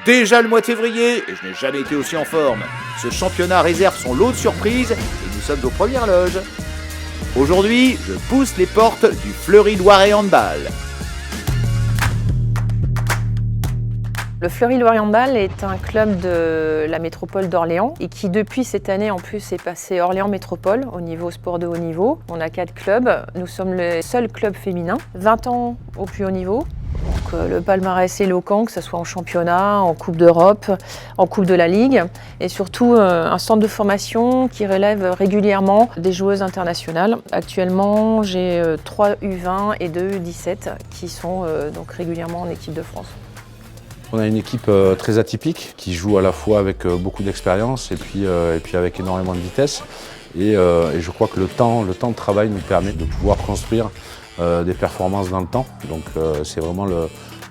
déjà le mois de février et je n'ai jamais été aussi en forme. Ce championnat réserve son lot de surprises et nous sommes aux premières loges. Aujourd'hui, je pousse les portes du Fleury-Loiret Handball. Le Fleury-Loiret Handball est un club de la métropole d'Orléans et qui depuis cette année en plus est passé Orléans Métropole au niveau sport de haut niveau. On a 4 clubs, nous sommes le seul club féminin, 20 ans au plus haut niveau. Donc, le palmarès est éloquent, que ce soit en championnat, en Coupe d'Europe, en Coupe de la Ligue et surtout un centre de formation qui relève régulièrement des joueuses internationales. Actuellement, j'ai 3 U20 et 2 U17 qui sont donc régulièrement en équipe de France. On a une équipe très atypique qui joue à la fois avec beaucoup d'expérience et puis avec énormément de vitesse. Et je crois que le temps de travail nous permet de pouvoir construire des performances dans le temps. Donc c'est vraiment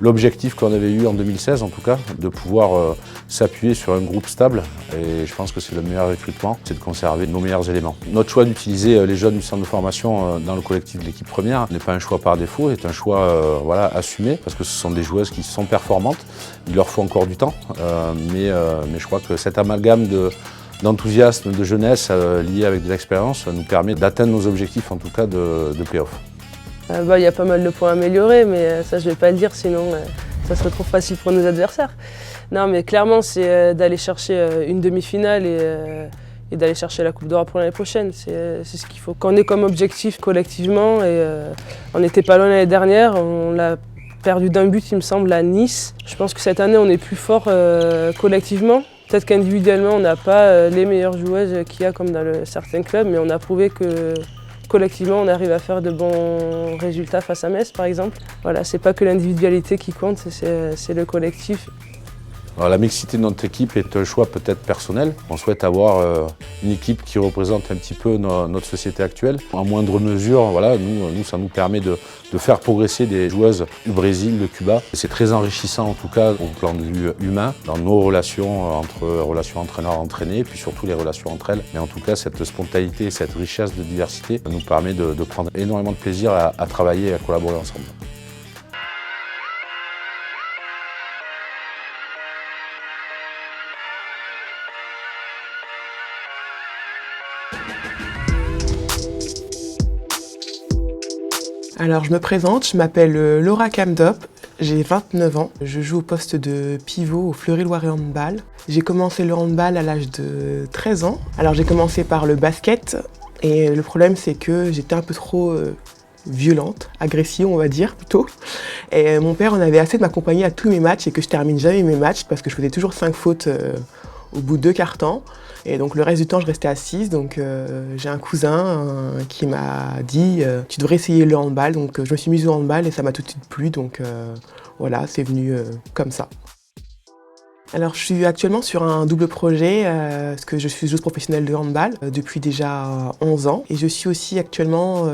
l'objectif qu'on avait eu en 2016 en tout cas, de pouvoir s'appuyer sur un groupe stable. Et je pense que c'est le meilleur recrutement, c'est de conserver nos meilleurs éléments. Notre choix d'utiliser les jeunes du centre de formation dans le collectif de l'équipe première n'est pas un choix par défaut, c'est un choix assumé, parce que ce sont des joueuses qui sont performantes. Il leur faut encore du temps, mais je crois que cet amalgame d'enthousiasme, de jeunesse lié avec de l'expérience nous permet d'atteindre nos objectifs en tout cas de play-off. Il y a pas mal de points à améliorer, mais ça je vais pas le dire, sinon ça serait trop facile pour nos adversaires. Non, mais clairement c'est d'aller chercher une demi-finale et d'aller chercher la Coupe d'Europe pour l'année prochaine. C'est ce qu'il faut qu'on ait comme objectif collectivement. Et on n'était pas loin l'année dernière, on l'a perdu d'un but il me semble à Nice. Je pense que cette année on est plus fort collectivement. Peut-être qu'individuellement on n'a pas les meilleures joueuses qu'il y a comme dans certains clubs, mais on a prouvé que collectivement, on arrive à faire de bons résultats face à Metz, par exemple. Voilà, c'est pas que l'individualité qui compte, c'est le collectif. Alors, la mixité de notre équipe est un choix peut-être personnel. On souhaite avoir une équipe qui représente un petit peu notre société actuelle. En moindre mesure, voilà, nous, ça nous permet de faire progresser des joueuses du Brésil, de Cuba. C'est très enrichissant en tout cas au plan de vue humain, dans nos relations relations entraîneurs-entraînés, puis surtout les relations entre elles. Mais en tout cas, cette spontanéité, cette richesse de diversité nous permet de prendre énormément de plaisir à travailler et à collaborer ensemble. Alors je me présente, je m'appelle Laura Kamdop, j'ai 29 ans, je joue au poste de pivot au Fleury-Loiret Handball. J'ai commencé le handball à l'âge de 13 ans. Alors j'ai commencé par le basket et le problème c'est que j'étais un peu trop violente, agressive on va dire plutôt. Et mon père en avait assez de m'accompagner à tous mes matchs et que je termine jamais mes matchs parce que je faisais toujours 5 fautes au bout de 2 quarts-temps. Et donc le reste du temps, je restais assise. Donc j'ai un cousin qui m'a dit « tu devrais essayer le handball ». Donc je me suis mise au handball et ça m'a tout de suite plu. Donc voilà, c'est venu comme ça. Alors je suis actuellement sur un double projet parce que je suis joueuse professionnelle de handball depuis déjà 11 ans et je suis aussi actuellement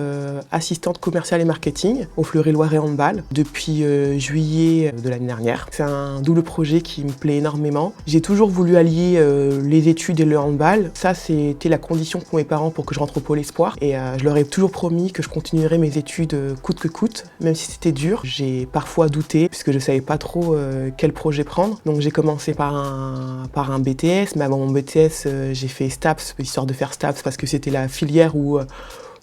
assistante commerciale et marketing au Fleury-Loiret Handball depuis juillet de l'année dernière. C'est un double projet qui me plaît énormément. J'ai toujours voulu allier les études et le handball. Ça c'était la condition pour mes parents pour que je rentre au Pôle Espoir et je leur ai toujours promis que je continuerais mes études coûte que coûte, même si c'était dur. J'ai parfois douté puisque je ne savais pas trop quel projet prendre. Donc j'ai commencé par un BTS, mais avant mon BTS, j'ai fait STAPS, histoire de faire STAPS parce que c'était la filière où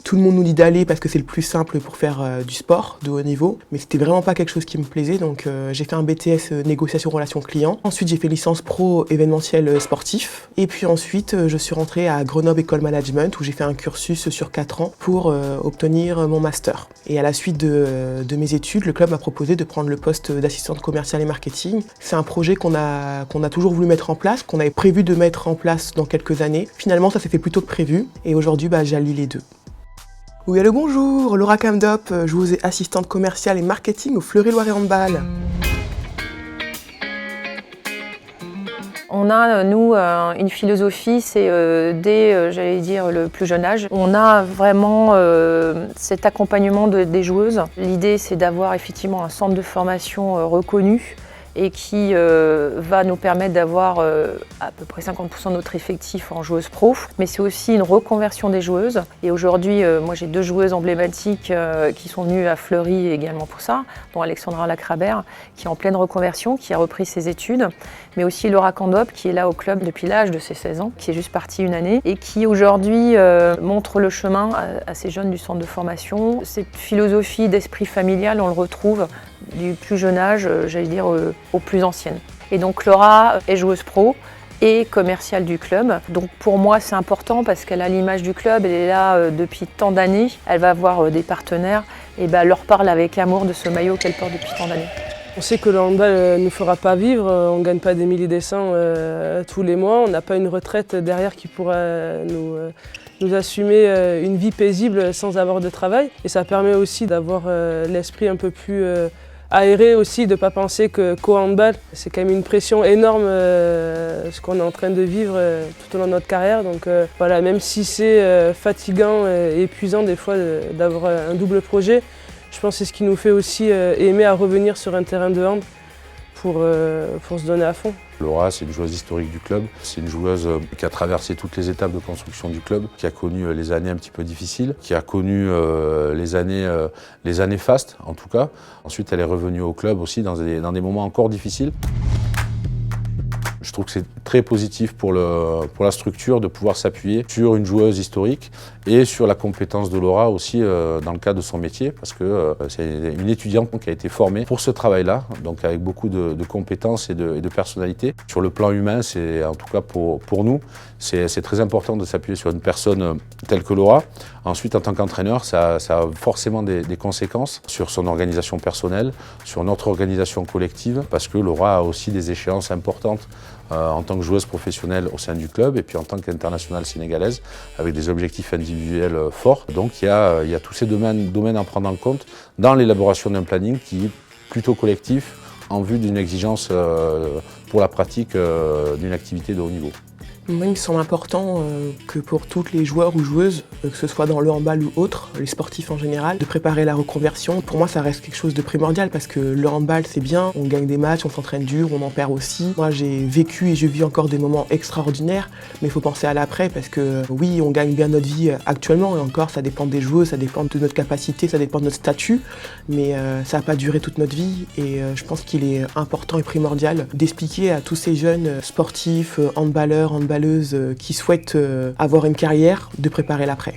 tout le monde nous dit d'aller parce que c'est le plus simple pour faire du sport de haut niveau, mais c'était vraiment pas quelque chose qui me plaisait, donc j'ai fait un BTS négociation relations clients. Ensuite j'ai fait licence pro événementiel sportif, et puis ensuite je suis rentrée à Grenoble École Management où j'ai fait un cursus sur 4 ans pour obtenir mon master. Et à la suite de mes études, le club m'a proposé de prendre le poste d'assistante commerciale et marketing. C'est un projet qu'on a toujours voulu mettre en place, qu'on avait prévu de mettre en place dans quelques années. Finalement ça s'est fait plus tôt que prévu, et aujourd'hui j'allie les deux. Oui, allô, bonjour, Laura Kamdop, joueuse et assistante commerciale et marketing au Fleury-Loiret Handball. On a, nous, une philosophie, c'est dès, j'allais dire, le plus jeune âge. On a vraiment cet accompagnement des joueuses. L'idée, c'est d'avoir effectivement un centre de formation reconnu et qui va nous permettre d'avoir à peu près 50% de notre effectif en joueuses pro. Mais c'est aussi une reconversion des joueuses. Et aujourd'hui, moi j'ai 2 joueuses emblématiques qui sont venues à Fleury également pour ça, dont Alexandra Lacrabert, qui est en pleine reconversion, qui a repris ses études, mais aussi Laura Candop, qui est là au club depuis l'âge de ses 16 ans, qui est juste partie une année, et qui aujourd'hui montre le chemin à ces jeunes du centre de formation. Cette philosophie d'esprit familial, on le retrouve du plus jeune âge, j'allais dire, aux plus anciennes. Et donc Laura est joueuse pro et commerciale du club. Donc pour moi c'est important parce qu'elle a l'image du club, elle est là depuis tant d'années, elle va avoir des partenaires et elle leur parle avec amour de ce maillot qu'elle porte depuis tant d'années. On sait que le handball ne nous fera pas vivre, on ne gagne pas des milliers des cents tous les mois, on n'a pas une retraite derrière qui pourra nous assumer une vie paisible sans avoir de travail. Et ça permet aussi d'avoir l'esprit un peu plus aéré aussi, de ne pas penser qu'au handball, c'est quand même une pression énorme ce qu'on est en train de vivre tout au long de notre carrière. Donc voilà, même si c'est fatigant et épuisant des fois d'avoir un double projet, je pense que c'est ce qui nous fait aussi aimer à revenir sur un terrain de hand pour se donner à fond. Laura, c'est une joueuse historique du club. C'est une joueuse qui a traversé toutes les étapes de construction du club, qui a connu les années un petit peu difficiles, qui a connu les années fastes en tout cas. Ensuite, elle est revenue au club aussi dans des moments encore difficiles. Je trouve que c'est très positif pour la structure de pouvoir s'appuyer sur une joueuse historique et sur la compétence de Laura aussi dans le cadre de son métier, parce que c'est une étudiante qui a été formée pour ce travail-là, donc avec beaucoup de compétences et de personnalité. Sur le plan humain, c'est en tout cas pour nous, c'est très important de s'appuyer sur une personne telle que Laura. Ensuite, en tant qu'entraîneur, ça a forcément des conséquences sur son organisation personnelle, sur notre organisation collective, parce que Laura a aussi des échéances importantes en tant que joueuse professionnelle au sein du club et puis en tant qu'internationale sénégalaise avec des objectifs individuels forts. Donc il y a tous ces domaines à prendre en compte dans l'élaboration d'un planning qui est plutôt collectif en vue d'une exigence pour la pratique d'une activité de haut niveau. Moi, il me semble important que pour toutes les joueurs ou joueuses, que ce soit dans le handball ou autre, les sportifs en général, de préparer la reconversion. Pour moi, ça reste quelque chose de primordial parce que le handball, c'est bien, on gagne des matchs, on s'entraîne dur, on en perd aussi. Moi, j'ai vécu et je vis encore des moments extraordinaires, mais il faut penser à l'après parce que oui, on gagne bien notre vie actuellement et encore, ça dépend des joueurs, ça dépend de notre capacité, ça dépend de notre statut, mais ça n'a pas duré toute notre vie et je pense qu'il est important et primordial d'expliquer à tous ces jeunes sportifs, handballeurs qui souhaitent avoir une carrière, de préparer l'après.